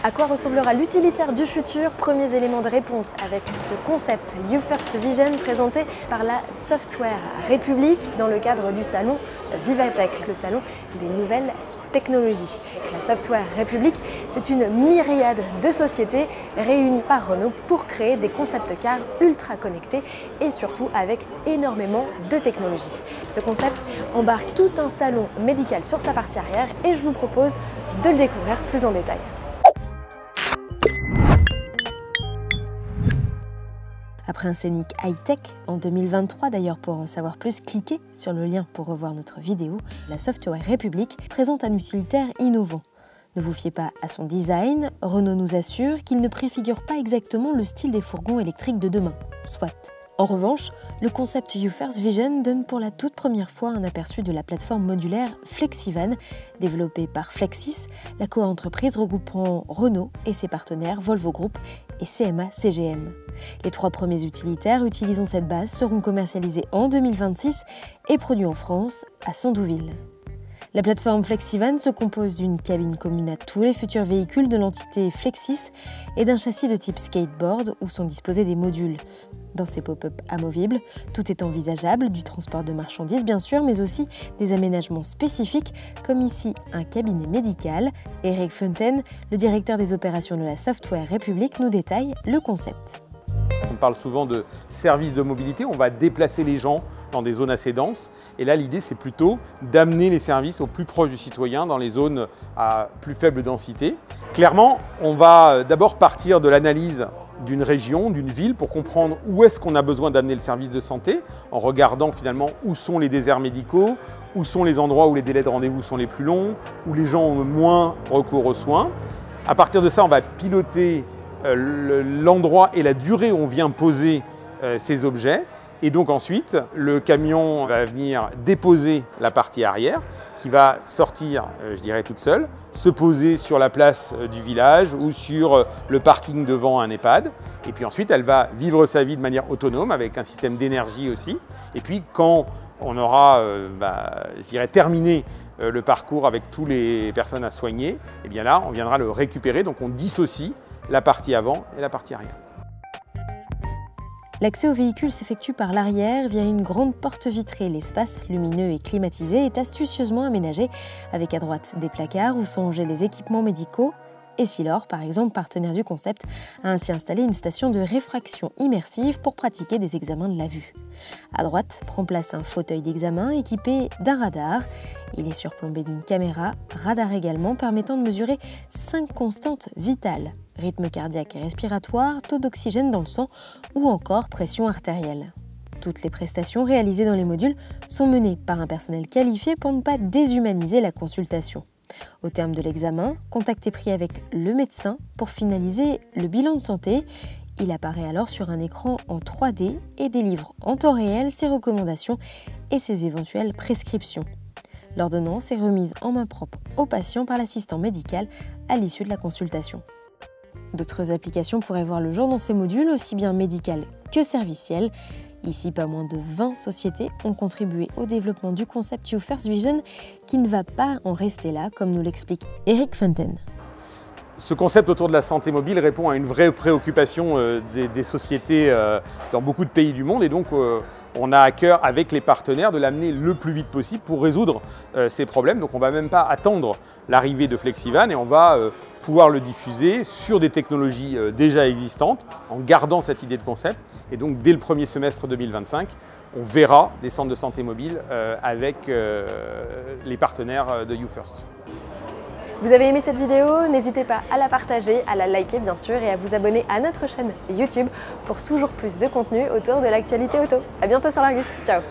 À quoi ressemblera l'utilitaire du futur? Premiers éléments de réponse avec ce concept YouFirst Vision présenté par la Software République dans le cadre du salon Vivatech, le salon des nouvelles technologies. La Software République, c'est une myriade de sociétés réunies par Renault pour créer des concept cars ultra connectés et surtout avec énormément de technologies. Ce concept embarque tout un salon médical sur sa partie arrière et je vous propose de le découvrir plus en détail. Après un scénic high-tech en 2023, d'ailleurs pour en savoir plus, cliquez sur le lien pour revoir notre vidéo, la Software République présente un utilitaire innovant. Ne vous fiez pas à son design, Renault nous assure qu'il ne préfigure pas exactement le style des fourgons électriques de demain, soit. En revanche, le concept YouFirst Vision donne pour la toute première fois un aperçu de la plateforme modulaire Flexivan, développée par Flexis, la co-entreprise regroupant Renault et ses partenaires Volvo Group et CMA CGM. Les 3 premiers utilitaires utilisant cette base seront commercialisés en 2026 et produits en France, à Sandouville. La plateforme Flexivan se compose d'une cabine commune à tous les futurs véhicules de l'entité Flexis et d'un châssis de type skateboard où sont disposés des modules. Dans ces pop-up amovibles, tout est envisageable, du transport de marchandises bien sûr, mais aussi des aménagements spécifiques, comme ici un cabinet médical. Eric Fontaine, le directeur des opérations de la Software République, nous détaille le concept. On parle souvent de services de mobilité, on va déplacer les gens dans des zones assez denses. Et là, l'idée, c'est plutôt d'amener les services au plus proche du citoyen, dans les zones à plus faible densité. Clairement, on va d'abord partir de l'analyse d'une région, d'une ville, pour comprendre où est-ce qu'on a besoin d'amener le service de santé, en regardant finalement où sont les déserts médicaux, où sont les endroits où les délais de rendez-vous sont les plus longs, où les gens ont moins recours aux soins. À partir de ça, on va piloter l'endroit et la durée où on vient poser ces objets. Et donc ensuite, le camion va venir déposer la partie arrière qui va sortir, je dirais, toute seule, se poser sur la place du village ou sur le parking devant un EHPAD. Et puis ensuite, elle va vivre sa vie de manière autonome avec un système d'énergie aussi. Et puis quand on aura, je dirais, terminé le parcours avec toutes les personnes à soigner, et bien là, on viendra le récupérer. Donc on dissocie la partie avant et la partie arrière. L'accès au véhicule s'effectue par l'arrière via une grande porte vitrée. L'espace lumineux et climatisé est astucieusement aménagé avec à droite des placards où sont rangés les équipements médicaux. Et Silor, par exemple, partenaire du concept, a ainsi installé une station de réfraction immersive pour pratiquer des examens de la vue. À droite prend place un fauteuil d'examen équipé d'un radar. Il est surplombé d'une caméra, radar également, permettant de mesurer 5 constantes vitales: rythme cardiaque et respiratoire, taux d'oxygène dans le sang ou encore pression artérielle. Toutes les prestations réalisées dans les modules sont menées par un personnel qualifié pour ne pas déshumaniser la consultation. Au terme de l'examen, contact est pris avec le médecin pour finaliser le bilan de santé. Il apparaît alors sur un écran en 3D et délivre en temps réel ses recommandations et ses éventuelles prescriptions. L'ordonnance est remise en main propre au patient par l'assistant médical à l'issue de la consultation. D'autres applications pourraient voir le jour dans ces modules, aussi bien médicales que servicielles. Ici, pas moins de 20 sociétés ont contribué au développement du concept YouFirst Vision qui ne va pas en rester là, comme nous l'explique Eric Fontaine. Ce concept autour de la santé mobile répond à une vraie préoccupation des sociétés dans beaucoup de pays du monde et donc on a à cœur avec les partenaires de l'amener le plus vite possible pour résoudre ces problèmes. Donc on ne va même pas attendre l'arrivée de Flexivan et on va pouvoir le diffuser sur des technologies déjà existantes en gardant cette idée de concept. Et donc dès le premier semestre 2025, on verra des centres de santé mobile avec les partenaires de YouFirst. Vous avez aimé cette vidéo? N'hésitez pas à la partager, à la liker bien sûr et à vous abonner à notre chaîne YouTube pour toujours plus de contenu autour de l'actualité auto. À bientôt sur l'Argus, ciao!